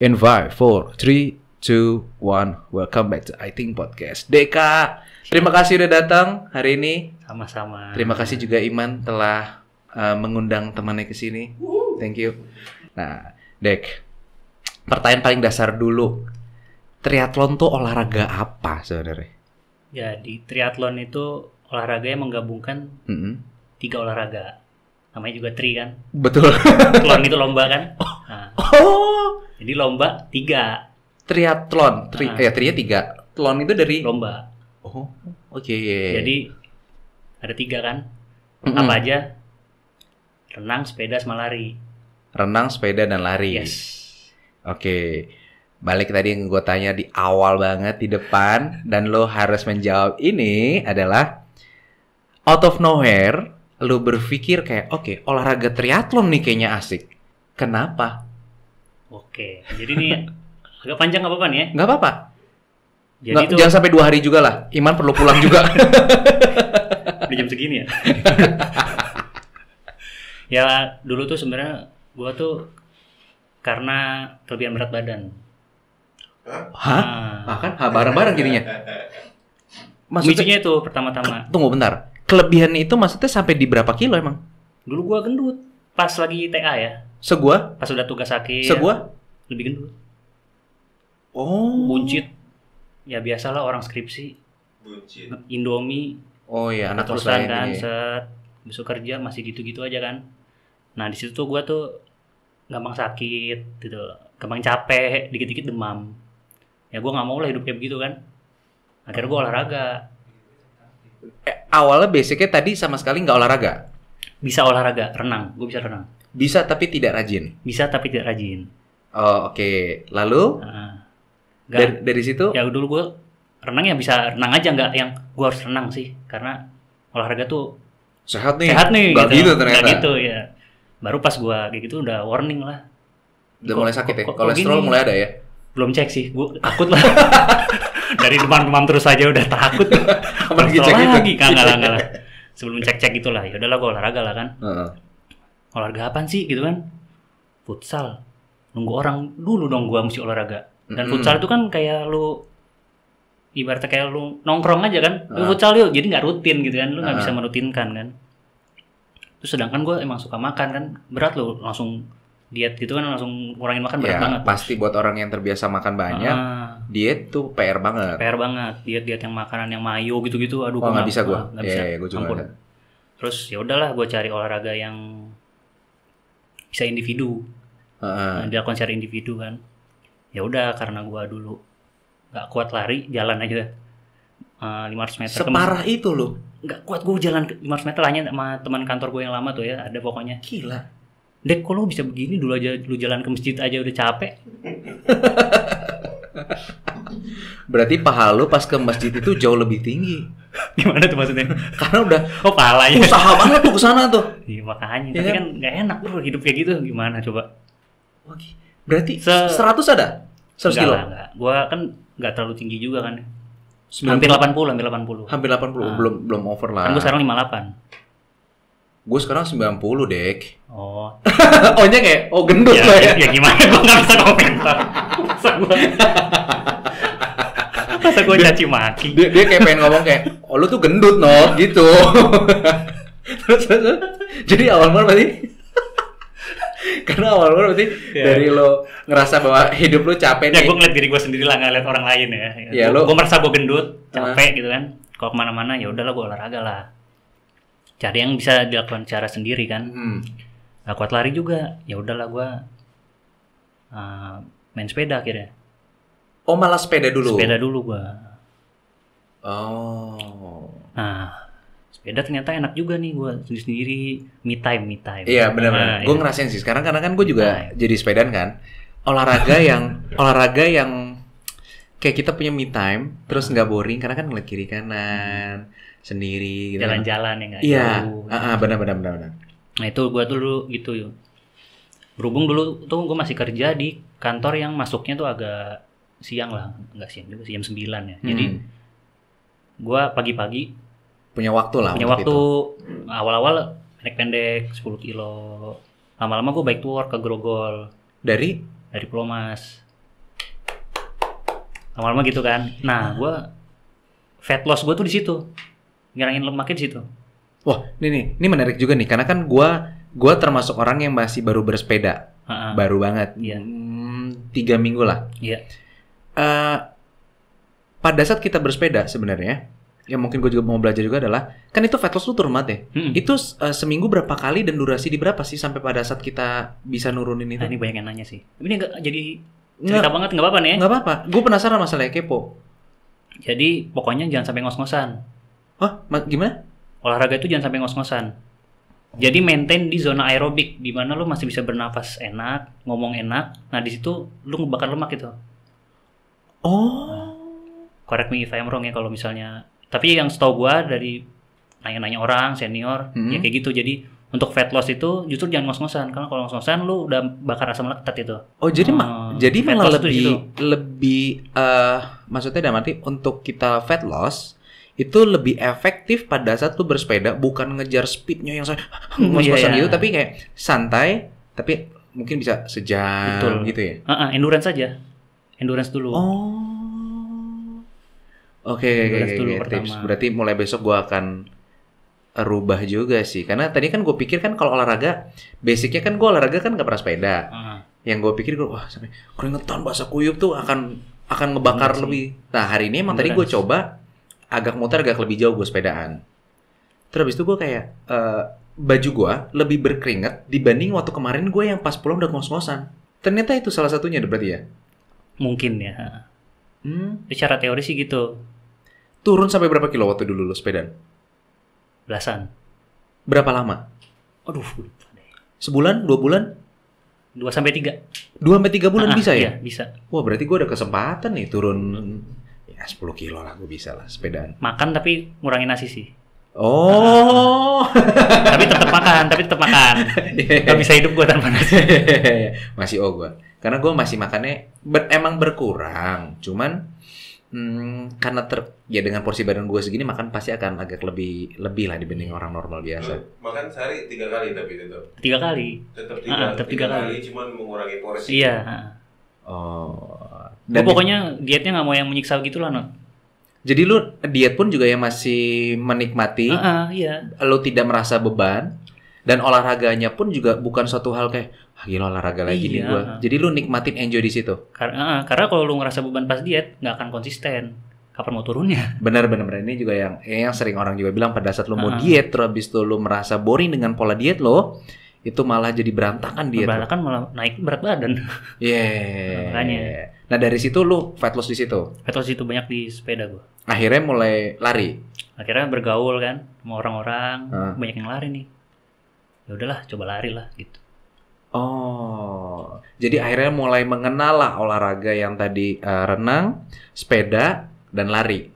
In 5, 4, 3, 2, 1, welcome back to I Think Podcast. Deka, terima kasih udah datang hari ini. Sama-sama. Terima kasih juga Iman telah mengundang temannya ke sini. Thank you. Nah, Dek, pertanyaan paling dasar dulu. Triathlon tuh olahraga apa sebenarnya? Jadi triathlon itu olahraga yang menggabungkan 3 olahraga. Namanya juga tri kan? Betul. Triathlon itu lomba kan? Nah, jadi lomba 3. Triathlon, trinya 3. Tlon itu dari Lomba. Oh, oke. Jadi ada 3 kan? Apa aja? Renang, sepeda, sama lari. Renang, sepeda, dan lari. Yes. Oke. Balik tadi yang gue tanya di awal banget di depan, dan lo harus menjawab ini adalah out of nowhere lo berpikir kayak oke, olahraga triathlon nih kayaknya asik. Kenapa? Oke. Jadi ini agak panjang nggak apa-apa nih ya? Nggak apa-apa. Jadi itu Jangan sampai 2 hari juga lah. Iman perlu pulang juga. di jam segini ya? Ya dulu tuh sebenarnya gua tuh karena kelebihan berat badan. Hah? Kan bareng-bareng jadinya. Maksudnya itu pertama-tama. Tunggu bentar. Kelebihan itu maksudnya sampai di berapa kilo emang? Dulu gua gendut pas lagi TA ya. Segua? Pas udah tugas akhir. Segua? Lebih gendut. Oh. Buncit. Ya biasalah orang skripsi. Buncit. Indomie. Oh iya, anak kos Terusan lain kan, ini. set. Besok kerja masih gitu-gitu aja kan. Nah di situ tuh gua tuh gampang sakit gitu, gampang capek, dikit-dikit demam. Ya gua nggak mau lah hidup kayak begitu kan. Akhirnya gua olahraga. Awalnya basicnya tadi sama sekali nggak olahraga? Bisa olahraga, renang. Gua bisa renang. Bisa tapi tidak rajin? Bisa tapi tidak rajin. Oh oke. Lalu? Nah, Dari situ? ya dulu gue renang ya bisa renang aja, nggak yang gue harus renang sih, karena olahraga tuh Sehat nih? sehat nih. Nggak gitu ternyata? Nggak gitu ya. Baru pas gue kayak gitu udah warning lah. Udah mulai sakit ya? Kok Kolesterol gini? mulai ada ya? Belum cek sih, gue takut lah. Dari demam-demam terus aja udah takut. Apalagi Kolesterol cek itu? lagi, nggak lah. Sebelum cek-cek itulah, ya udahlah gue olahraga lah kan. Olahraga apaan sih gitu kan? Futsal. Nunggu orang dulu dong gua mesti olahraga. Dan futsal itu kan kayak lu ibaratnya kayak lu nongkrong aja kan. Lu futsal yuk, jadi nggak rutin gitu kan. Lu nggak bisa merutinkan kan. Terus sedangkan gua emang suka makan kan. Berat lu langsung diet gitu kan, langsung kurangin makan berat Ya, banget. pasti buat orang yang terbiasa makan banyak, diet tuh PR banget. PR banget. Diet yang makanan yang mayo gitu-gitu. Aduh, Oh, nggak bisa gua. Nggak bisa. Iya, gua juga Ampun. nggak. Terus ya udahlah gua cari olahraga yang bisa individu. Dilakukan secara individu kan. Ya udah karena gua dulu nggak kuat lari, jalan aja 500 meter. Separah itu loh. Nggak kuat gua jalan 500 meter hanya sama teman kantor gua yang lama tuh ya, ada pokoknya. Gila. Dek, kok lu bisa begini, dulu aja lu jalan ke masjid aja udah capek. Berarti pahala lu pas ke masjid itu jauh lebih tinggi. Gimana tuh maksudnya? Karena udah Pahalanya. usaha banget tuh kesana tuh. Iya makanya, Ya tapi kan? kan nggak enak bro hidup kayak gitu, gimana coba? Oke. Berarti Se- 100 ada? 100 kilo? Enggak. Gua kan nggak terlalu tinggi juga kan. 90? Hampir 80. Hampir 80, belum over lah. Kan gua sekarang 58. Gue sekarang 90, Dek. Oh. Ohnya kayak, gendut Ya, lo ya. ya gimana, gua nggak bisa komentar. Masa gua caci maki. Dia kayak pengen ngomong kayak, lu tuh gendut, no, gitu. terus. Jadi awal-awal berarti, karena awal-awal berarti dari lo ngerasa bahwa hidup lu capek Ya nih. gua ngeliat diri gua sendiri lah, nggak liat orang lain ya. Ya, Gua merasa gua gendut, capek gitu kan. Kalau kemana-mana ya udahlah gua olahraga lah. Cari yang bisa dilakukan secara sendiri kan. Nggak kuat lari juga, ya udahlah gua main sepeda akhirnya. Oh, malah sepeda dulu. Sepeda dulu gua. Oh. Nah, sepeda ternyata enak juga nih gua sendiri, me time. Iya, benar-benar. Nah, Gue iya. ngerasain sih sekarang karena kan gue juga Nah, jadi sepedaan kan. Olahraga yang kayak kita punya me time, terus nggak boring karena kan ngeliat kiri kanan sendiri gitu. Jalan-jalan ya nggak Iya, jauh. benar. Nah itu gua dulu gitu yuk. Berhubung dulu tuh gua masih kerja di kantor yang masuknya tuh agak siang lah, nggak siang juga sih, jam 9 ya. Jadi gua pagi-pagi Punya waktu lah. punya untuk waktu. itu. Awal-awal pendek-pendek 10 kilo. Lama-lama gua bike to work ke Grogol Dari dari Pulau Mas. lama-lama gitu kan. Nah, gue fat loss gue tuh di situ, ngilangin lemaknya di situ. Wah, ini menarik juga nih, karena kan gua termasuk orang yang masih baru bersepeda, baru banget, 3 minggu lah. Iya. Pada saat kita bersepeda sebenarnya, yang mungkin gue juga mau belajar juga adalah, kan itu fat loss lu turun banget ya. Itu seminggu berapa kali dan durasi di berapa sih sampai pada saat kita bisa nurunin itu? Nah, ini banyak yang nanya sih. Ini nggak jadi cerita banget, nggak apa-apa nih ya? Nggak apa-apa. Gue penasaran masalahnya, kepo. Jadi pokoknya jangan sampai ngos-ngosan. Hah? Gimana? Olahraga itu jangan sampai ngos-ngosan. Jadi maintain di zona aerobik, di mana lu masih bisa bernafas enak, ngomong enak. Nah di situ lu ngebakar lemak gitu. Oh. Correct me if I'm wrong ya kalau misalnya. Tapi yang setahu gua dari nanya-nanya orang senior, ya kayak gitu. Jadi untuk fat loss itu justru jangan ngos-ngosan, karena kalau ngos-ngosan lu udah bakar asam laktat itu. Oh jadi malah lebih maksudnya dalam arti untuk kita fat loss itu lebih efektif pada saat lu bersepeda, bukan ngejar speednya yang ngos-ngosan gitu, tapi kayak santai, tapi mungkin bisa sejam. Betul. Gitu ya. Endurance aja, endurance dulu. Oh. Oke, tips. Berarti mulai besok gue akan rubah juga sih. Karena tadi kan gue pikir kan kalau olahraga, basicnya kan gue olahraga kan gak pernah sepeda. Yang gue pikir wah sampai keringetan basah kuyup tuh akan ngebakar lebih. Nah hari ini emang tadi gue coba agak muter agak lebih jauh gue sepedaan. Terus habis itu gue kayak baju gue lebih berkeringat dibanding waktu kemarin gue yang pas pulang udah ngos-ngosan. Ternyata itu salah satunya berarti ya? Mungkin ya. Secara teori sih gitu. Turun sampai berapa kilo waktu dulu lo sepedaan? Belasan. Berapa lama? Aduh. Sebulan? 2 bulan? 2-3. 2-3 bulan bisa ya? Iya, bisa. Wah berarti gue ada kesempatan nih turun ya 10 kilo lah gue bisa lah sepedaan. Makan tapi ngurangin nasi sih. Oh. Tapi tetap makan. Gak bisa hidup gue tanpa nasi. Masih gue. Karena gue masih makannya emang berkurang. Cuman karena ya dengan porsi badan gue segini makan pasti akan agak lebih lah dibanding orang normal biasa. Makan sehari 3 kali tapi tetap. 3 kali. Tetap 3 kali, cuman mengurangi porsi. Iya. Oh. Dan pokoknya dietnya nggak mau yang menyiksa gitu lah, no. Jadi lu diet pun juga yang masih menikmati. Iya. Lu tidak merasa beban dan olahraganya pun juga bukan suatu hal kayak gila olahraga lagi nih gue. Jadi lu nikmatin, enjoy di situ. Karena kalau lu ngerasa beban pas diet nggak akan konsisten. Kapan mau turunnya? Benar. Ini juga yang sering orang juga bilang pada saat lu mau diet terus habis itu lu merasa boring dengan pola diet lo, itu malah jadi berantakan diet. Berantakan malah naik berat badan. Makanya. Nah dari situ lu fat loss di situ. Fat loss itu banyak di sepeda gue. Akhirnya mulai lari. Akhirnya bergaul kan sama orang-orang, banyak yang lari nih. Ya udahlah, coba lari lah gitu. Oh, jadi akhirnya mulai mengenal lah olahraga yang tadi renang, sepeda, dan lari.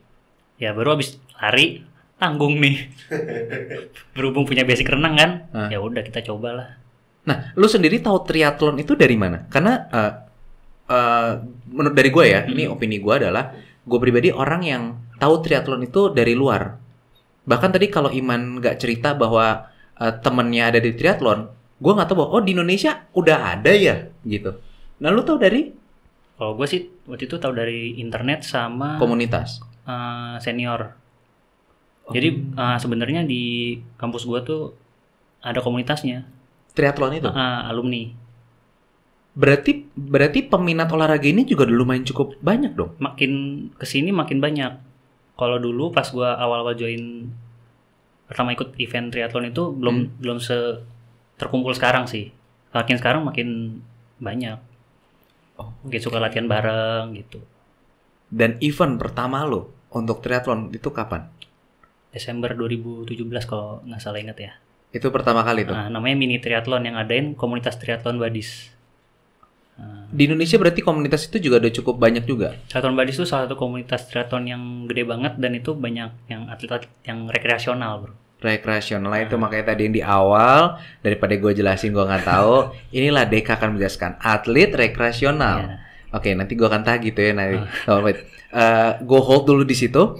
Ya baru habis lari tanggung nih. Berhubung punya basic renang kan, ya udah kita cobalah. Nah, lu sendiri tahu triathlon itu dari mana? Karena menurut dari gue ya, ini opini gue adalah gue pribadi orang yang tahu triathlon itu dari luar. Bahkan tadi kalau Iman nggak cerita bahwa temennya ada di triathlon, gue nggak tahu bahwa di Indonesia udah ada ya gitu. Nah lu tahu dari? Kalau gue sih waktu itu tahu dari internet sama komunitas senior. Jadi sebenarnya di kampus gue tuh ada komunitasnya. Triathlon itu? Alumni. Berarti peminat olahraga ini juga lumayan cukup banyak dong? Makin kesini makin banyak. Kalau dulu pas gue awal-awal join pertama ikut event triathlon itu belum terkumpul sekarang sih. Makin sekarang makin banyak. Mungkin suka latihan bareng gitu. Dan event pertama lo untuk triathlon itu kapan? Desember 2017 kalau nggak salah ingat ya. Itu pertama kali tuh? Namanya mini triathlon yang ngadain komunitas triathlon Buddies. Di Indonesia berarti komunitas itu juga ada cukup banyak juga? Triathlon Buddies itu salah satu komunitas triathlon yang gede banget dan itu banyak yang atlet yang rekreasional, bro. Rekreasional itu makanya tadi yang di awal daripada gue jelasin gue nggak tahu, inilah Deka akan menjelaskan atlet rekreasional. Oke, nanti gue akan tagih gitu ya nanti. Go hold dulu di situ.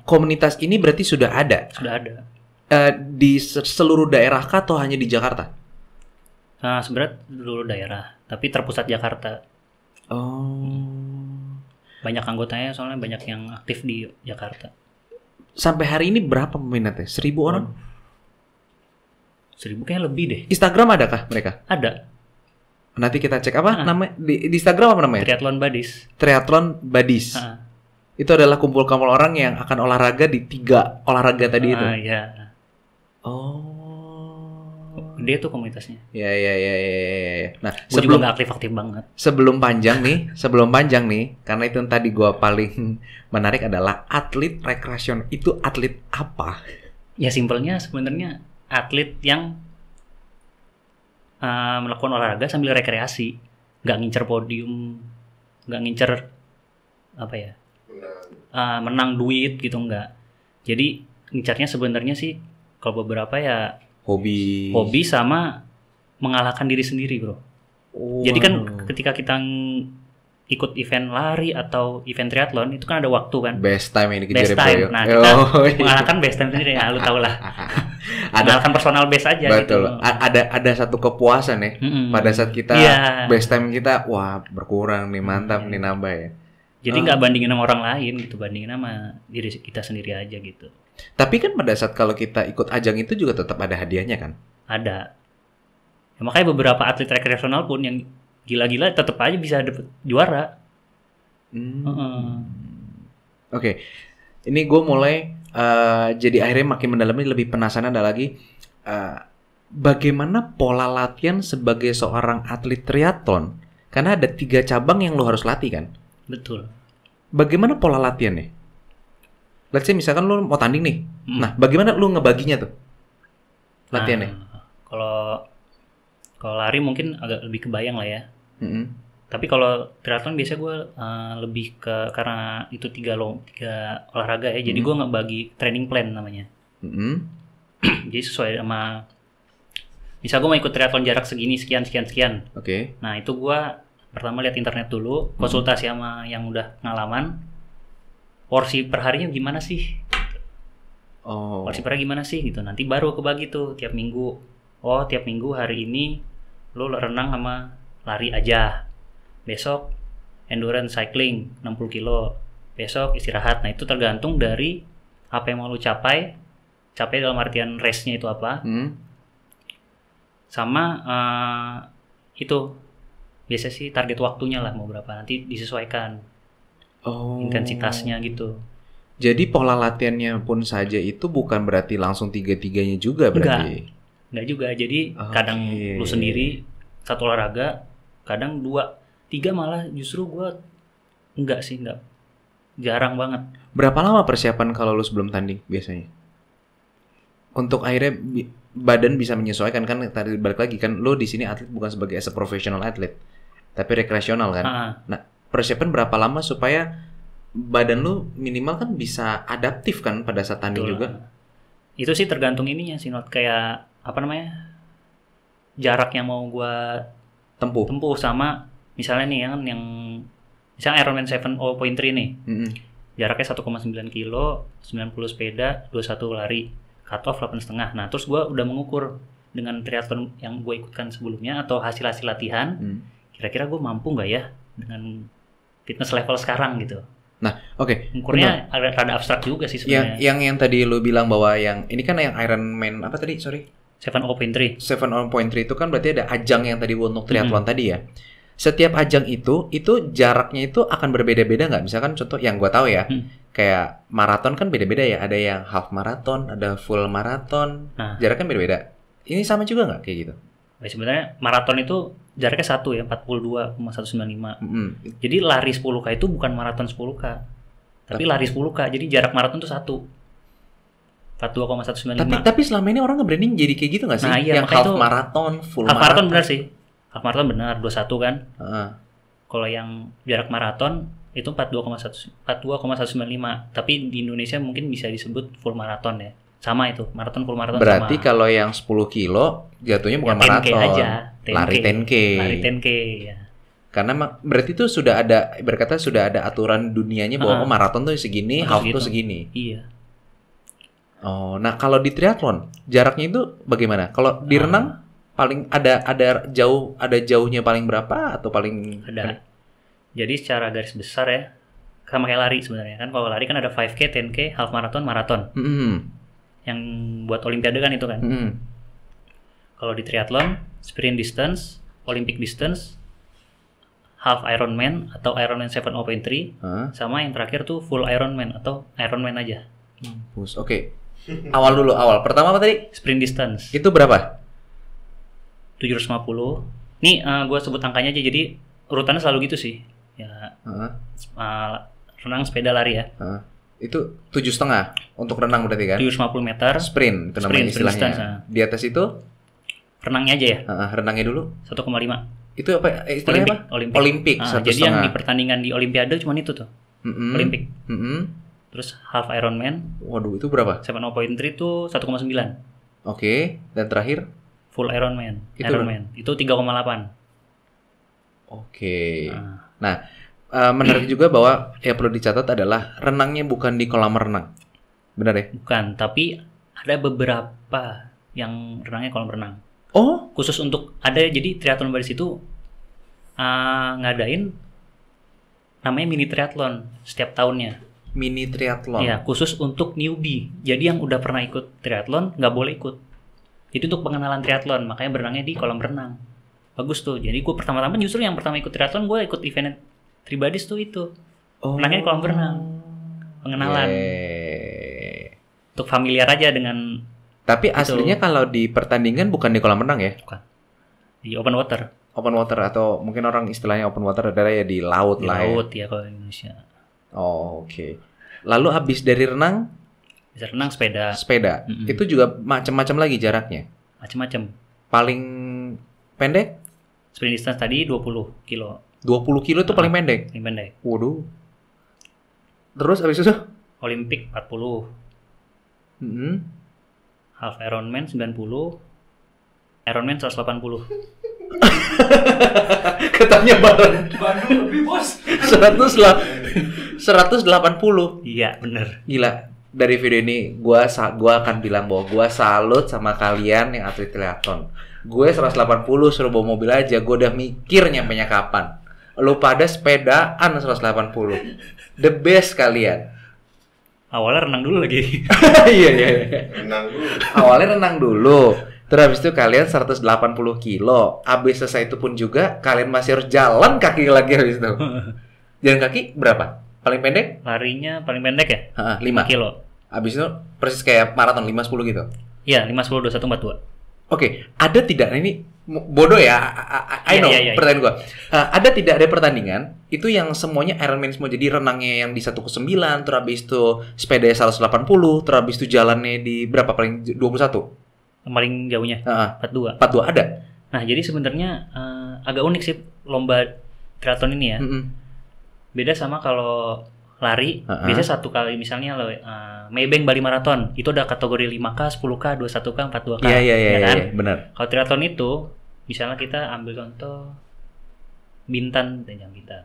Komunitas ini berarti sudah ada? Sudah ada. Di seluruh daerah kah atau hanya di Jakarta? Sebenarnya seluruh daerah, tapi terpusat Jakarta. Oh. Banyak anggotanya soalnya banyak yang aktif di Jakarta. Sampai hari ini berapa peminatnya? 1.000 orang? 1.000 kayaknya lebih deh. Instagram adakah mereka? Ada. Nanti kita cek apa namanya di Instagram apa namanya? Triathlon Buddies. Triathlon Buddies. Itu adalah kumpul-kumpul orang yang akan olahraga di 3 olahraga tadi itu. Iya. Oh. Dia tuh komunitasnya. Ya. Nah, gue juga nggak aktif banget. Sebelum panjang nih, karena itu yang tadi gue paling menarik adalah atlet rekreasional. Itu atlet apa? Ya simpelnya sebenarnya atlet yang melakukan olahraga sambil rekreasi, nggak ngincer podium, nggak ngincer apa ya, menang duit gitu nggak. Jadi ngincarnya sebenarnya sih kalau beberapa ya hobi sama mengalahkan diri sendiri, bro. Jadi kan ketika kita ikut event lari atau event triathlon itu kan ada waktu kan. Best time ini best time. Nah, kita mengalahkan best time sendiri ya, lu tau lah. Mengalahkan personal best aja. Betul. Gitu. Ada satu kepuasan ya. Pada saat kita best time kita, wah berkurang nih, mantap nih, nambah ya. Jadi nggak bandingin sama orang lain gitu, bandingin sama diri kita sendiri aja gitu. Tapi kan pada saat kalau kita ikut ajang itu juga tetap ada hadiahnya kan? Ada. Ya, makanya beberapa atlet rekreasional pun yang gila-gila tetap aja bisa dapet juara. Oke. Ini gue mulai jadi akhirnya makin mendalami, lebih penasaran ada lagi bagaimana pola latihan sebagai seorang atlet triathlon. Karena ada 3 cabang yang lo harus latih kan? Betul. Bagaimana pola latihannya? Let's say misalkan lu mau tanding nih. Nah, bagaimana lu ngebaginya tuh? Latihannya. Kalau lari mungkin agak lebih kebayang lah ya. Tapi kalau triathlon biasa gue lebih ke, karena itu 3 olahraga ya. Jadi gue ngebagi training plan namanya. Jadi sesuai sama, misal gue mau ikut triathlon jarak segini, sekian. Oke. Nah itu gue pertama lihat internet dulu, konsultasi sama yang udah pengalaman. Porsi per harinya gimana sih? Porsi per hari gimana sih gitu. Nanti baru kebagi tuh tiap minggu. Tiap minggu hari ini lo renang sama lari aja. Besok endurance cycling 60 kilo. Besok istirahat. Nah, itu tergantung dari apa yang mau lo capai. Capai dalam artian race-nya itu apa. Sama itu biasa sih target waktunya lah mau berapa. Nanti disesuaikan. Intensitasnya gitu. Jadi pola latihannya pun saja itu bukan berarti langsung 3-3-nya juga berarti? Enggak juga. Jadi kadang lu sendiri satu olahraga, kadang 2-3 malah justru gua enggak. Jarang banget. Berapa lama persiapan kalau lu sebelum tanding biasanya? Untuk akhirnya badan bisa menyesuaikan kan, tadi balik lagi kan lu di sini atlet bukan sebagai as a professional atlet, tapi rekreasional kan. Nah, persiapan berapa lama supaya badan lu minimal kan bisa adaptif kan pada saat tanding juga? Itu sih tergantung ininya sih, not kayak apa namanya, jarak yang mau gua tempuh sama misalnya nih yang misalnya Ironman 7.3 nih, jaraknya 1,9 kilo, 90 sepeda, 21 lari, cut off 8,5. Nah terus gua udah mengukur dengan triathlon yang gua ikutkan sebelumnya atau hasil latihan, kira-kira gua mampu nggak ya dengan fitness level sekarang gitu. Nah, oke. Ukurnya rada abstrak juga sih sebenarnya. Yang tadi lu bilang bahwa yang ini kan yang Ironman apa tadi? Sorry. 7.3. 7.3 itu kan berarti ada ajang yang tadi untuk triathlon tadi ya. Setiap ajang itu jaraknya itu akan berbeda-beda nggak? Misalkan contoh yang gua tahu ya, kayak maraton kan beda-beda ya. Ada yang half marathon, ada full marathon. Jaraknya beda-beda. Ini sama juga nggak kayak gitu? Sebenarnya maraton itu jaraknya 42,195. Jadi lari 10K itu bukan maraton 10K. Tapi lari 10K. Jadi jarak maraton itu 42,195. Tapi selama ini orang nge-branding jadi kayak gitu nggak sih? Nah, iya, yang half maraton, full maraton. Half maraton benar sih. Half maraton benar 21 kan. Kalau yang jarak maraton itu 42,195. Tapi di Indonesia mungkin bisa disebut full maraton ya. Sama itu, maraton full maraton. Berarti sama. Kalau yang 10 kilo jatuhnya bukan ya, 10K maraton. Aja, 10K. Lari 10K. Lari 10K ya. Karena berarti itu sudah ada, berkata sudah ada aturan dunianya bahwa maraton tuh segini, half tuh segini. Iya. Nah kalau di triathlon jaraknya itu bagaimana? Kalau di renang paling ada jauhnya paling berapa atau paling? Ada. Jadi secara garis besar ya, sama kayak lari sebenarnya kan. Kalau lari kan ada 5K, 10K, half marathon, marathon. Yang buat olimpiade kan itu kan. Kalau di triathlon, sprint distance, Olympic distance, half Ironman atau Ironman 7.3, sama yang terakhir tuh full Ironman atau Ironman aja. Oke. Awal. Pertama apa tadi? Sprint distance. Itu berapa? 750. Nih gue sebut angkanya aja, jadi urutannya selalu gitu sih. Ya. Renang, sepeda, lari ya. Itu 7,5 untuk renang berarti kan? 750 meter. Sprint, itu namanya istilahnya. Distance, Di atas itu? Renangnya aja ya? Renangnya dulu? 1,5. Itu apa? Istilahnya Olimpik. apa? Olimpik. Jadi yang di pertandingan di Olimpiade cuma itu tuh. Olimpik. Terus half Ironman. Waduh, itu berapa? 7.3 tuh 1,9. Oke, dan terakhir? Full Ironman. Itu 3,8. Oke. Nah, menarik juga bahwa yang perlu dicatat adalah renangnya bukan di kolam renang. Benar ya? Bukan, tapi ada beberapa yang renangnya kolam renang. Oh, khusus untuk jadi triathlon Baris itu ngadain namanya mini triathlon setiap tahunnya. Mini triathlon. Iya, khusus untuk newbie. Jadi yang udah pernah ikut triathlon nggak boleh ikut. Itu untuk pengenalan triathlon, makanya berenangnya di kolam renang. Bagus tuh. Jadi gue pertama-tama justru yang pertama ikut triathlon gue ikut event Tribadis tuh itu. Renangnya di kolam renang. Pengenalan. Untuk familiar aja dengan. Tapi aslinya kalau di pertandingan bukan di kolam renang ya? Bukan. Di open water. Open water atau mungkin orang istilahnya open water adalah ya di laut lah ya. Di laut ya kalau di Indonesia. Oh, oke. Lalu habis dari renang? Bisa renang, sepeda. Sepeda. Itu juga macam-macam lagi jaraknya? Macam-macam. Paling pendek? Sprint distance tadi 20 kilo. 20 kilo itu paling pendek? Paling pendek. Waduh. Terus habis itu? Olimpik 40. Half Ironman 90. Ironman 180. Katanya bareng. Bandung lebih bos. 180. Iya, bener. Gila. Dari video ini gua akan bilang bahwa gua salut sama kalian yang atlet triathlon. Gue 180 suruh bawa mobil aja, gue udah mikir nyampenya kapan. Lu pada sepedaan 180. The best kalian. Awalnya renang dulu lagi. Iya. Renang dulu. Awalnya renang dulu. Terus habis itu kalian 180 kilo. Habis selesai itu pun juga kalian masih harus jalan kaki lagi habis itu. Jalan kaki berapa? Paling pendek? Larinya paling pendek ya? 5 kilo. Habis itu persis kayak maraton 5-10 gitu. Iya, 5-10 21-42. Oke, ada tidak, nah ini bodoh ya, I know, pertanyaan gue. Ada tidak ada pertandingan itu yang semuanya Ironman semua, jadi renangnya yang di 1,9, terus habis itu sepeda 180, terus habis itu jalannya di berapa, paling 21? Paling jauhnya, 42 ada? Nah, jadi sebenarnya agak unik sih lomba triathlon ini ya. Beda sama kalau lari, biasanya satu kali misalnya Maybank Bali Marathon, itu ada kategori 5K, 10K, 21K, 42K. Iya, kan? Benar. Kalau triathlon itu, misalnya kita ambil contoh Bintan, jangan Bintan.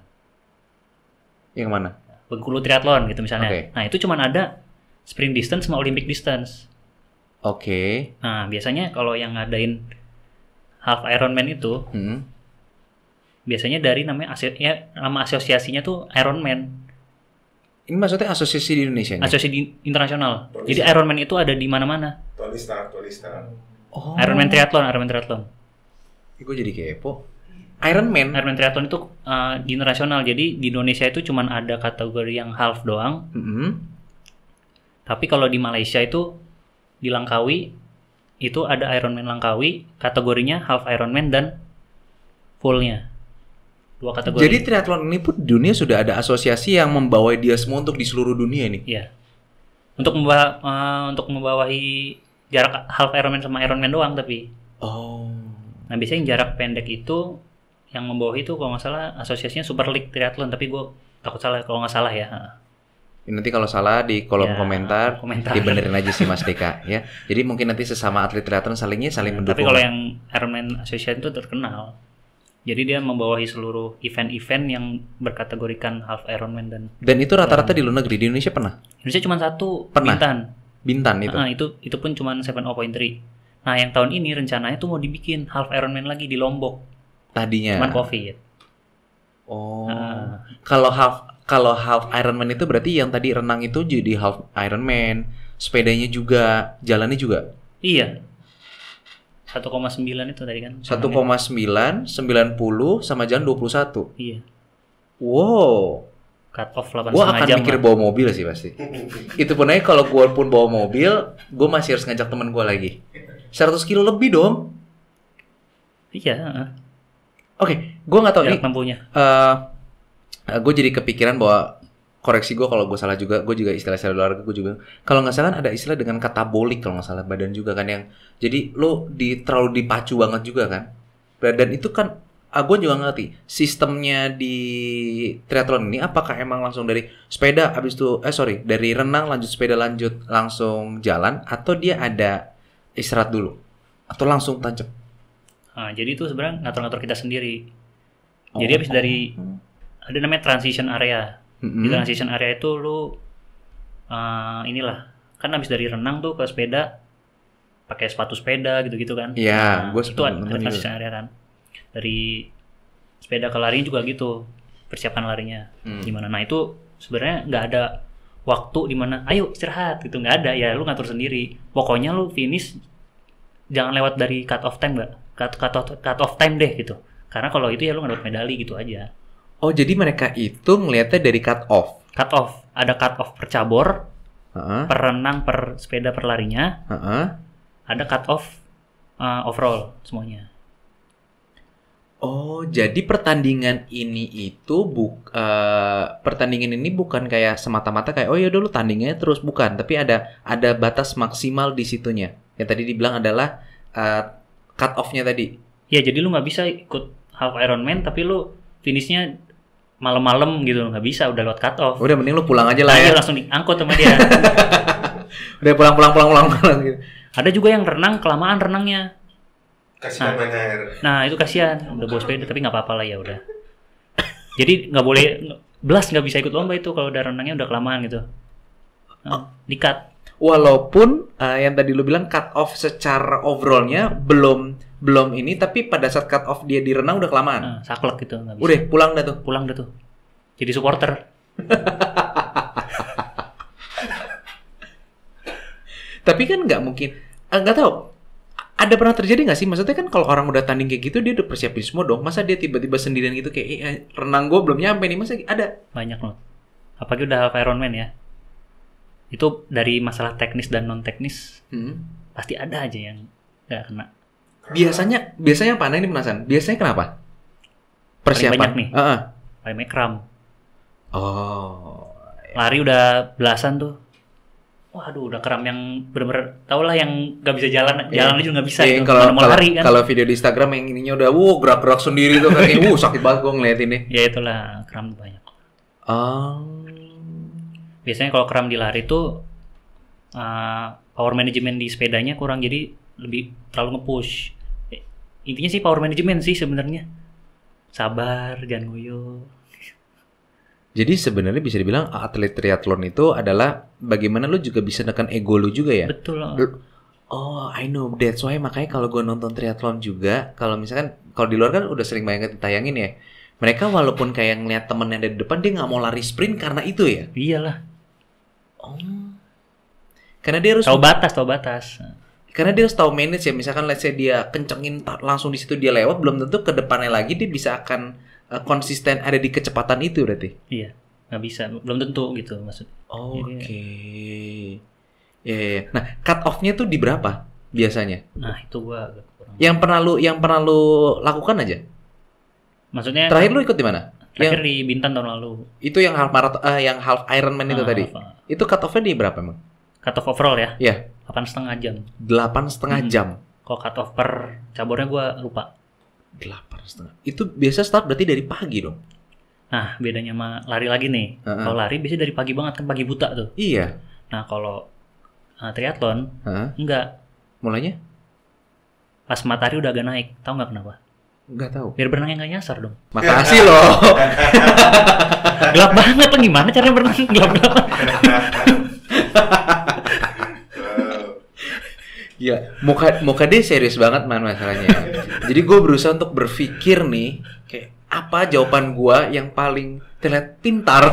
Yang mana? Bengkulu triathlon gitu misalnya. Okay. Nah, itu cuma ada sprint distance sama Olympic distance. Oke. Nah, biasanya kalau yang ngadain half Ironman itu, biasanya dari nama asosiasinya tuh Ironman. Ini maksudnya asosiasi di Indonesia? Asosiasi internasional. Jadi Ironman itu ada di mana-mana. Tony Stark. Oh. Ironman triathlon. Gue jadi kepo. Ironman triathlon itu di internasional. Jadi di Indonesia itu cuma ada kategori yang half doang. Tapi kalau di Malaysia itu di Langkawi itu ada Ironman Langkawi, kategorinya half Ironman dan fullnya. 2 kategori. Jadi triathlon ini pun di dunia sudah ada asosiasi yang membawa dia semua untuk di seluruh dunia nih. Iya. Untuk membawahi jarak half Ironman sama Ironman doang tapi. Oh. Nah, biasanya yang jarak pendek itu yang membawahi itu kalau nggak salah asosiasinya Super League Triathlon, tapi gue takut salah kalau nggak salah ya. Nanti kalau salah di kolom komentar dibenerin aja sih Mas Deka ya. Jadi mungkin nanti sesama atlet triathlon saling mendukung. Tapi kalau yang Ironman Association itu terkenal. Jadi dia membawahi seluruh event-event yang berkategorikan half Ironman dan itu rata-rata di luar negeri. Di Indonesia pernah? Indonesia cuma satu, pernah? Bintan itu. Itu pun cuma 7.3. Nah, yang tahun ini rencananya tuh mau dibikin half Ironman lagi di Lombok. Tadinya. Cuman Covid. Oh. Kalau half kalau half Ironman itu berarti yang tadi renang itu jadi half Ironman, sepedanya juga, jalannya juga. Iya. 1,9 itu tadi kan. 1,9, 90 sama jalan 21. Iya. Wow. Cut off 8,5 jam. Gue akan mikir bawa mobil sih pasti. Itu pun aja kalau gue pun bawa mobil, gue masih harus ngajak teman gue lagi. 100 kilo lebih dong. Iya. Oke, gue nggak tahu Jarak nih. tempuhnya. Gue jadi kepikiran bahwa koreksi gue kalau gue salah juga. Gue juga istilah-istilah olahraga gue juga. Kalau nggak salah kan ada istilah dengan katabolik kalau nggak salah badan juga kan yang. Jadi lo terlalu dipacu banget juga kan. Dan itu kan. Gue juga ngerti sistemnya di triathlon ini apakah emang langsung dari sepeda habis itu dari renang lanjut sepeda lanjut langsung jalan atau dia ada istirahat dulu atau langsung tancap. Nah, jadi itu sebenarnya ngatur-ngatur kita sendiri. Jadi habis dari ada namanya transition area. Di transition area itu lu inilah kan habis dari renang tuh ke sepeda pakai sepatu sepeda gitu-gitu kan. Iya, gue itu ada transition area kan. Dari sepeda ke lari juga gitu persiapan larinya gimana. Nah itu sebenarnya nggak ada waktu di mana ayo istirahat gitu, nggak ada, ya lu ngatur sendiri. Pokoknya lu finish jangan lewat dari cut off time, nggak cut off time deh gitu, karena kalau itu ya lu nggak dapat medali gitu aja. Oh jadi mereka itu ngelihatnya dari cut off Ada cut off per cabur, per renang, per sepeda, per larinya. Ada cut off overall semuanya. Oh, jadi pertandingan ini itu pertandingan ini bukan kayak semata-mata kayak oh ya dulu tandingnya terus, bukan, tapi ada batas maksimal di situnya. Yang tadi dibilang adalah cut off-nya tadi. Ya, jadi lu nggak bisa ikut half Ironman tapi lu finishnya malam-malam gitu, nggak bisa, udah lewat cut off. Udah mending lu pulang aja lah ya. Langsung diangkut sama dia. Udah pulang gitu. Ada juga yang renang kelamaan renangnya. Kasih main air. Nah itu kasihan, udah bawa sepeda tapi nggak apa-apa lah ya udah. Jadi nggak boleh nggak bisa ikut lomba itu kalau udah renangnya udah kelamaan gitu. Di cut. Walaupun yang tadi lu bilang cut off secara overallnya belum ini, tapi pada saat cut off dia di renang udah kelamaan. Saklek gitu nggak bisa. Udah pulang dah tuh. Jadi supporter. Tapi kan nggak mungkin, nggak tahu. Ada pernah terjadi nggak sih? Maksudnya kan kalau orang udah tanding kayak gitu dia udah persiapin semua dong. Masa dia tiba-tiba sendirian gitu kayak renang gue belum nyampe nih, masa ada? Banyak loh. Apalagi udah half Ironman ya. Itu dari masalah teknis dan non teknis pasti ada aja yang nggak kena. Biasanya apa? Nah, ini penasaran. Biasanya kenapa? Persiapan. Paling banyak nih. Paling banyak kram. Oh. Lari udah belasan tuh. Waduh, udah kram yang bener-bener tau lah yang nggak bisa jalan aja nggak bisa. Gitu. Kalau video di Instagram yang ininya udah gerak-gerak sendiri tuh kayak sakit banget gue ngeliat ini. Ya itulah, kram banyak. Biasanya kalau kram di lari tuh power management di sepedanya kurang, jadi lebih terlalu nge-push. Intinya sih power management sih sebenarnya. Sabar, jangan ngoyo. Jadi sebenarnya bisa dibilang atlet triathlon itu adalah bagaimana lu juga bisa nekan ego lu juga ya? Betul. Oh, I know. That's why makanya kalau gue nonton triathlon juga, kalau misalkan kalau di luar kan udah sering banget ditayangin ya. Mereka walaupun kayak ngeliat temen yang dari depan dia nggak mau lari sprint karena itu ya. Iyalah. Oh. Karena dia harus tahu batas. Karena dia harus tahu manage ya. Misalkan let's say dia kencengin langsung di situ dia lewat, belum tentu ke depannya lagi dia bisa akan konsisten ada di kecepatan itu berarti. Iya, nggak bisa, belum tentu gitu maksudnya. Oke. Ya. Nah, cut off-nya tuh di berapa biasanya? Nah, itu gua agak kurang. Yang pernah lu lakukan aja? Maksudnya terakhir lu ikut di mana? Terakhir di Bintan tahun lalu. Itu yang half marathon, yang half Ironman itu tadi. Itu cut off-nya di berapa emang? Cut off overall ya? Iya. 8,5 jam. 8,5 jam. Kalau cut off per caburnya gua lupa. 8,5. Itu biasa start berarti dari pagi dong. Nah, bedanya sama lari lagi nih. Kalau lari biasanya dari pagi banget kan, pagi buta tuh. Iya. Nah, kalau triathlon enggak. Mulainya? Pas matahari udah agak naik. Tahu nggak kenapa? Nggak tahu. Biar berenangnya nggak nyasar dong. Makasih loh. Gelap banget lo, gimana caranya berenang gelap-gelap? Ya, muka dia serius banget man masalahnya. Jadi gue berusaha untuk berpikir nih, kayak apa jawaban gua yang paling terlihat pintar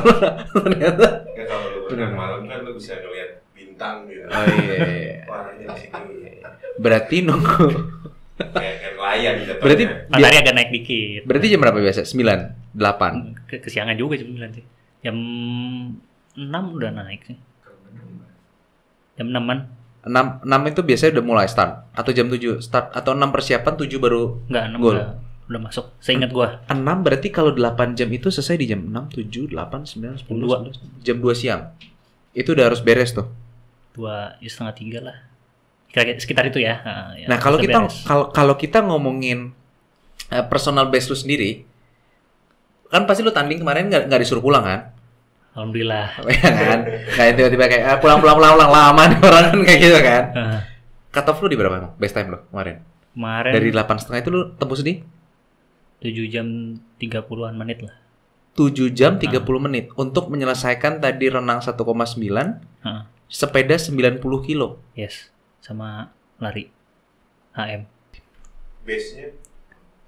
ternyata. Ya kalau lu berenang malam kan lu bisa ngeliat bintang gitu. Oh iya. Warnanya di situ. Berarti nunggu. Kayak nelayan gitu. Berarti Matahari agak naik dikit. berarti jam berapa biasa? 9, 8. Kesiangan juga jam 9 sih. Jam 6 udah naik sih. Jam 6-an. 6 itu biasanya udah mulai start atau jam 7 start atau 6 persiapan 7 baru Enggak, 6 gol. udah masuk. Seingat gua. 6 berarti kalau 8 jam itu selesai di jam 6, 7, 8, 9, 10, Jam 2. 11, jam 2 siang. Itu udah harus beres tuh. 2:30 lah. Kira-kira sekitar itu ya. Nah, kalau harus kita beres. kalau kita ngomongin personal best lu sendiri, kan pasti lu tanding kemarin nggak disuruh pulang kan? Alhamdulillah. Ya kan? Kayak tiba-tiba kayak pulang lama nih orang kan kayak gitu kan. Cut off lu di berapa emang? Best time lu kemarin? Kemarin Dari 8,5 itu lu tembus di 7 jam 30-an menit lah. 7 jam 30 menit untuk menyelesaikan tadi renang 1,9, sepeda 90 kilo. Yes. Sama lari HM. Base-nya?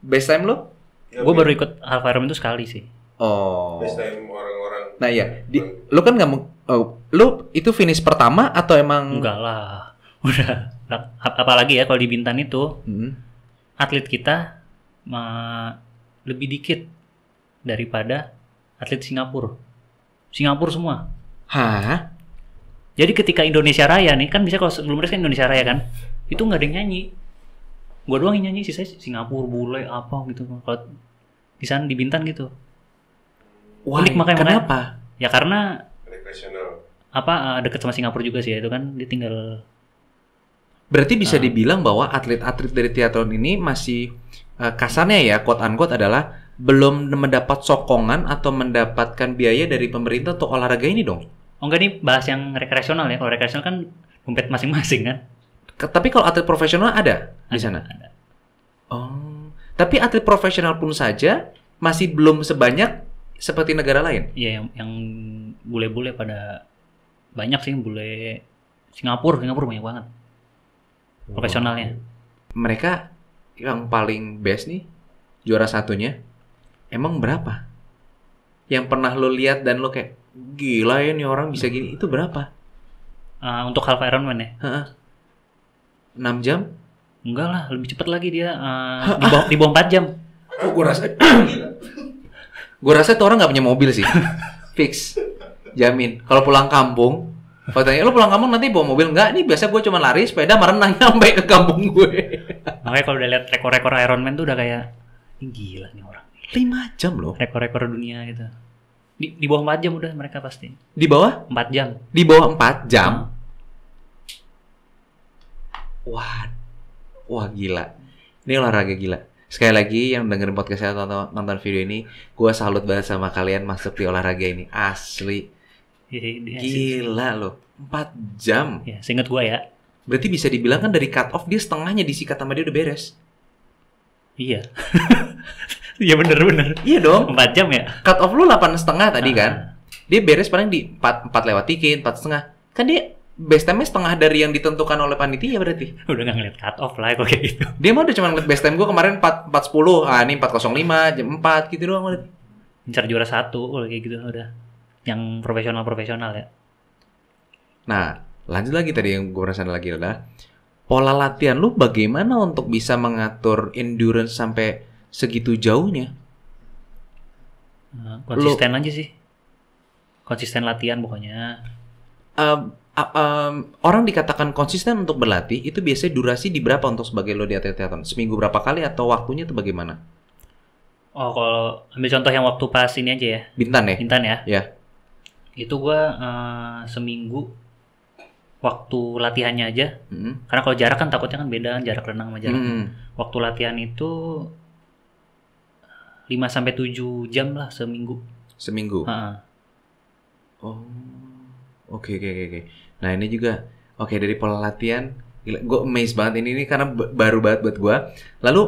Best time lu? Ya, Gue baru ikut Alfa Ironman itu sekali sih. Oh. base time orang-orang. Nah ya, lu kan nggak mau, lu itu finish pertama atau emang? Enggak lah. Udah. Apalagi ya kalau di Bintan itu atlet kita lebih dikit daripada atlet Singapura. Singapura semua. Hah? Jadi ketika Indonesia Raya nih, kan bisa kalau sebelum race kan Indonesia Raya kan, itu nggak ada yang nyanyi. Gua doang yang nyanyi, sisanya Singapura, bule, apa gitu. Kalau di sana di Bintan gitu. Why? Unik makanya. Kenapa? Ya karena Recreational. deket sama Singapura juga sih, itu kan dia tinggal. Berarti bisa dibilang bahwa atlet-atlet dari triathlon ini masih kasarnya ya, quote unquote adalah belum mendapat sokongan atau mendapatkan biaya dari pemerintah untuk olahraga ini dong. Oh enggak, nih bahas yang rekreasional ya. Kalau rekreasional kan dompet masing-masing kan. Tapi kalau atlet profesional ada di sana? Ada. Oh. Tapi atlet profesional pun saja masih belum sebanyak seperti negara lain. Iya, yang bule-bule pada banyak sih, bule Singapura banyak banget. Profesionalnya. Mereka yang paling best nih, juara satunya, emang berapa? Yang pernah lo lihat dan lo kayak, gila ya nih orang bisa gini, itu berapa? Untuk Alfa Ironman ya? 6 jam? Enggak lah, lebih cepat lagi dia. Di bawah 4 jam. Oh, gue rasa tuh orang nggak punya mobil sih. Fix. Jamin. Kalau pulang kampung, kalau tanya, lo pulang kampung nanti bawa mobil? Enggak, nih biasa gue cuma lari, sepeda, merenang sampai ke kampung gue. Makanya kalau udah lihat rekor-rekor Ironman tuh udah kayak, ini gila nih orang. 5 jam loh. Rekor-rekor dunia gitu. Di bawah 4 jam udah mereka pasti. Di bawah? 4 jam. Di bawah 4 jam? Wah gila. Ini olahraga gila. Sekali lagi yang dengerin podcast saya atau nonton video ini, gue salut banget sama kalian masuk di olahraga ini. Asli. Gila loh. 4 jam. Ya, seinget gue ya. Berarti bisa dibilang kan dari cut off dia setengahnya disikat sama dia udah beres. Iya. Iya bener. Iya dong. 4 jam ya. Cut off lu 8,5 tadi kan. Dia beres paling di 4 lewat dikit, 4,5. Kan dia best time-nya setengah dari yang ditentukan oleh panitia berarti. Udah gak ngeliat cut off lah kalau kayak gitu. Dia mah udah cuma ngeliat best time gue kemarin 4.10. Ah ini 4.05, jam 4 gitu doang udah. Incar juara 1 kalau kayak gitu udah. Yang profesional ya. Nah, lanjut lagi tadi yang gue rasain lagi adalah pola latihan lu bagaimana untuk bisa mengatur endurance sampai segitu jauhnya? Konsisten aja sih. Konsisten latihan pokoknya. Orang dikatakan konsisten untuk berlatih itu biasanya durasi di berapa untuk sebagai lo di atlet triathlon? Seminggu berapa kali atau waktunya itu bagaimana? Oh, kalau ambil contoh yang waktu pas ini aja ya. Bintan ya? Bintan ya. Ya. Itu gua seminggu waktu latihannya aja. Karena kalau jarak kan takutnya kan beda jarak renang sama jarak. Waktu latihan itu 5-7 jam lah seminggu. Seminggu. Oh. Oke. Nah, ini juga dari pola latihan, gue amazed banget ini karena baru banget buat gue. Lalu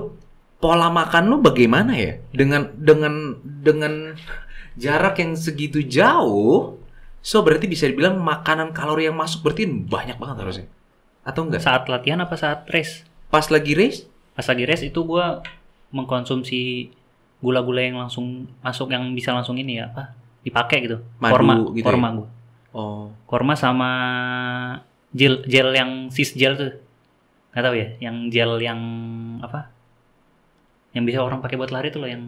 pola makan lu bagaimana ya? Dengan jarak yang segitu jauh, so berarti bisa dibilang makanan kalori yang masuk berarti banyak banget harusnya. Atau enggak? Saat latihan apa saat race? Pas lagi race? Pas lagi race itu gue mengkonsumsi gula-gula yang langsung masuk yang bisa langsung ini ya apa? Dipakai gitu. Madu gitu korma ya? gua. Oh. Korma sama gel yang sis gel tuh. Nggak tahu ya, yang gel yang apa? Yang bisa orang pakai buat lari tuh loh yang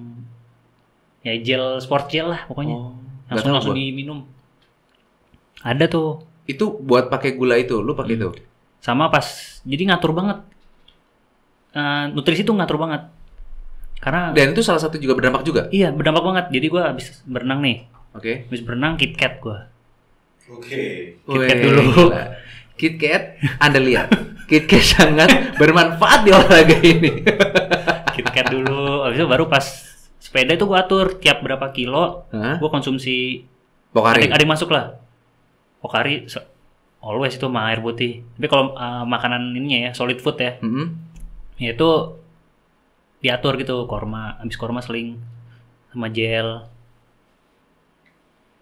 ya gel sport gel lah pokoknya. Oh. Nggak tahu langsung gua. diminum. Ada tuh. Itu buat pakai gula itu, lu pakai itu. Sama pas jadi ngatur banget. Nutrisi tuh ngatur banget. Karena Dan itu salah satu juga berdampak juga. iya, berdampak banget. Jadi gua habis berenang nih. Oke. Habis berenang KitKat gua. Oke. KitKat Weh, dulu. gila. KitKat, Anda lihat. KitKat sangat bermanfaat di olahraga ini. KitKat dulu. Habis itu baru pas sepeda itu gua atur tiap berapa kilo Hah? gua konsumsi. Pokari. Ada yang masuk lah. Pokari always itu sama air putih. Tapi kalau makanan ininya ya solid food ya, Mm-mm. ya itu diatur gitu. Korma, habis korma seling sama gel.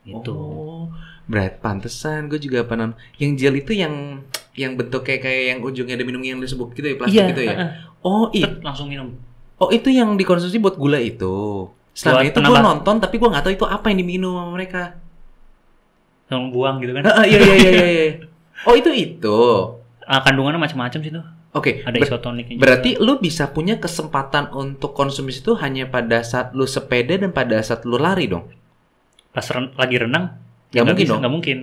Gitu. Oh, berat pantesan gue juga apa yang gel itu yang bentuknya kayak yang ujungnya ada minum yang disebut gitu ya, plastik Iya, gitu ya. Oh, Langsung minum. oh itu yang dikonsumsi buat gula itu. Selama Buat itu gue penambah. nonton tapi gue nggak tahu itu apa yang diminum sama mereka. Langsung buang gitu kan. Iya. Oh itu. Kandungannya macam-macam sih tuh. Oke. Ada isotoniknya juga. Berarti lu bisa punya kesempatan untuk konsumsi itu hanya pada saat lu sepeda dan pada saat lu lari dong. Pas lagi renang Nggak mungkin bisa, dong. nggak mungkin.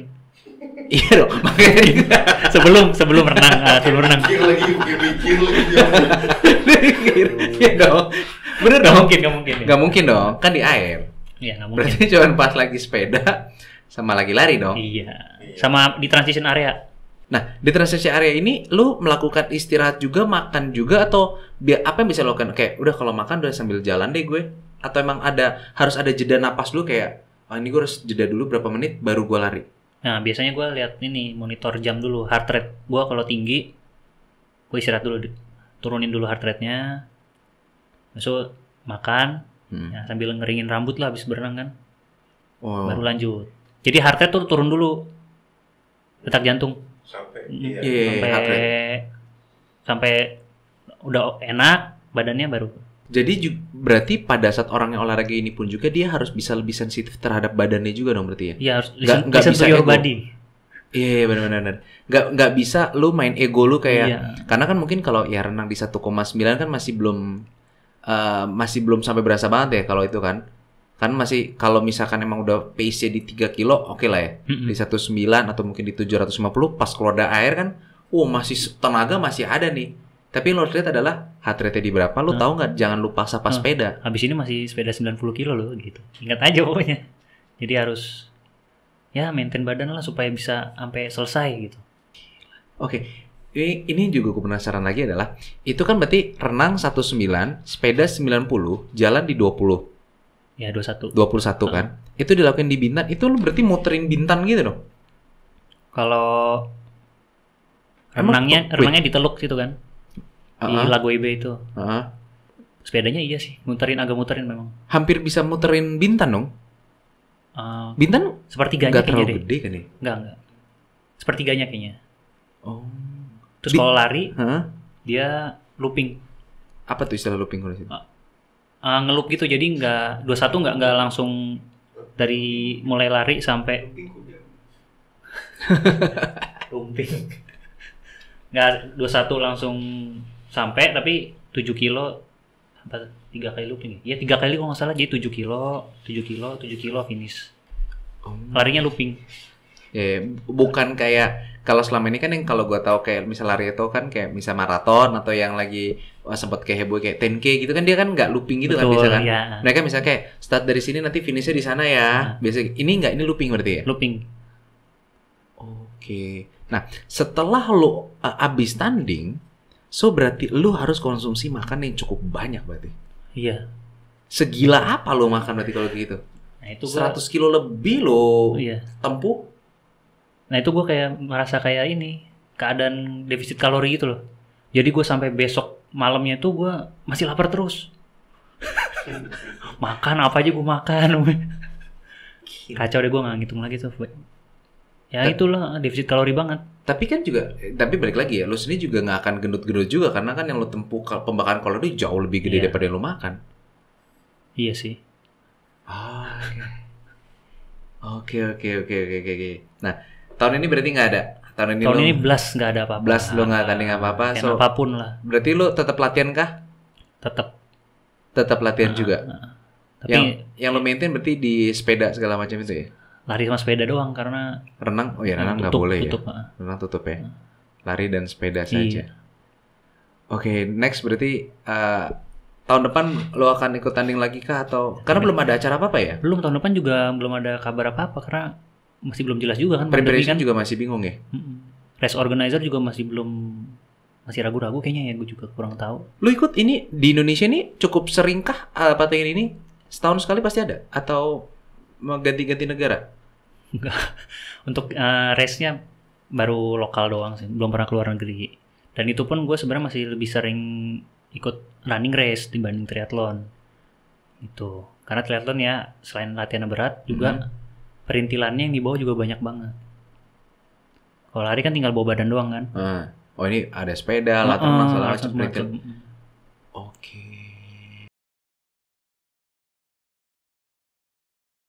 Iya dong. Makanya sebelum renang sebelum renang Mikir lagi. Iya dong. Bener nggak dong. mungkin Nggak mungkin dong. Kan di air. Iya nggak mungkin. Berarti cuma pas lagi sepeda sama lagi lari dong. Iya sama di transition area. Nah, di transisi area ini lu melakukan istirahat juga, makan juga atau apa yang bisa lo lakukan? Kayak udah kalau makan udah sambil jalan deh gue. Atau emang harus ada jeda napas dulu kayak ini gue harus jeda dulu berapa menit baru gue lari. Nah biasanya gue lihat ini monitor jam dulu heart rate gue kalau tinggi gue istirahat dulu turunin dulu heart rate-nya. Besok makan ya, sambil ngeringin rambut lah habis berenang kan. Oh. Baru lanjut. Jadi heart rate tuh turun dulu. Detak jantung. Sampai. Sampai udah enak badannya baru. Jadi berarti pada saat orang yang olahraga ini pun juga dia harus bisa lebih sensitif terhadap badannya juga dong berarti ya? Iya harus Nggak listen bisa to your ego. body. Iya benar. Nggak bisa lu main ego lu kayak Iya. karena kan mungkin kalau ya renang di 1,9 kan masih belum sampai berasa banget ya kalau itu kan. Kan masih kalau misalkan emang udah pace-nya di 3 kilo oke lah ya. Mm-mm. Di 19 atau mungkin di 750 pas keluar dari air kan masih tenaga masih ada nih. Tapi yang lo lihat adalah heart rate-nya di berapa, lo tahu nggak? Jangan lupa pas sepeda. Habis ini masih sepeda 90 kilo loh gitu. Ingat aja pokoknya. Jadi harus ya maintain badan lah supaya bisa sampai selesai gitu. Oke. Ini juga gue penasaran lagi adalah itu kan berarti renang 19, sepeda 90, jalan di 20. Ya 21. 21 kan. Itu dilakukan di Bintan. Itu lo berarti muterin Bintan gitu dong. Kalau Emang- renangnya di Teluk situ kan. Di Uh-huh. Lago Ibe itu. Heeh. Sepedanya iya sih, agak muterin memang. Hampir bisa muterin Bintan dong. Bintan Sepertiganya nggak kayaknya terlalu deh. gede kan ya? Enggak. Sepertiganya kayaknya. Oh. Terus kalau lari Heeh. dia looping. Apa tuh istilah looping kalau di situ? Ngeloop gitu jadi nggak 21 nggak langsung dari mulai lari sampai looping. Nggak 21 langsung sampai tapi 7 kilo apa 3 kali looping ya? 3 kali kalau nggak salah jadi 7 kilo finish. Oh. Larinya looping. Ya, bukan kayak kalau selama ini kan yang kalau gua tahu kayak misal lari itu kan kayak misal maraton atau yang lagi sempat kayak heboh kayak 10K gitu kan dia kan nggak looping gitu kan Betul, biasa kan. ya. Mereka misalnya kayak start dari sini nanti finishnya di sana ya. Biasa ini nggak ini looping berarti ya? Looping. Oke. Nah, setelah lu abis tanding, so berarti lu harus konsumsi makan yang cukup banyak berarti. Iya. Segila apa lu makan berarti kalau gitu? Nah itu gua 100 kilo lebih lo iya. tempuh. Nah itu gue kayak merasa kayak ini keadaan defisit kalori gitu loh. Jadi gue sampai besok malamnya tuh gue masih lapar terus. Makan apa aja gue makan. Kacau deh gue nggak ngitung lagi tuh. Ya itulah defisit kalori banget. Tapi kan juga, tapi balik lagi ya, lu sendiri juga nggak akan gendut-gendut juga karena kan yang lu tempuh pembakaran kalori jauh lebih gede Iya. daripada yang lu makan. Iya sih. Oh, oke. Oke. Nah, tahun ini berarti nggak ada. Tahun ini belas nggak ada apa-apa. Belas lo nggak tanding apa-apa. So apapun lah. Berarti lo tetap latihan kah? Tetap latihan juga. Tapi yang lo maintain berarti di sepeda segala macam itu ya? Lari sama sepeda doang karena renang. Oh ya, renang nggak boleh ya. Renang tutup ya. Lari dan sepeda saja. Oke, next berarti tahun depan lo akan ikut tanding lagi kah atau karena belum ada acara apa ya? Belum, tahun depan juga belum ada kabar apa karena masih belum jelas juga kan. Preparation juga masih bingung ya. Race organizer juga masih ragu-ragu kayaknya ya, gue juga kurang tahu. Lo ikut ini di Indonesia ini cukup seringkah pertandingan ini? Setahun sekali pasti ada atau mau ganti-ganti negara? Enggak. Untuk race-nya baru lokal doang sih, belum pernah keluar negeri. Dan itu pun gue sebenarnya masih lebih sering ikut running race dibanding triathlon. Itu. Karena triathlon ya selain latihan berat juga perintilannya yang dibawa juga banyak banget. Kalau lari kan tinggal bawa badan doang kan. Oh ini ada sepeda, latar segala macam perintil. Oke.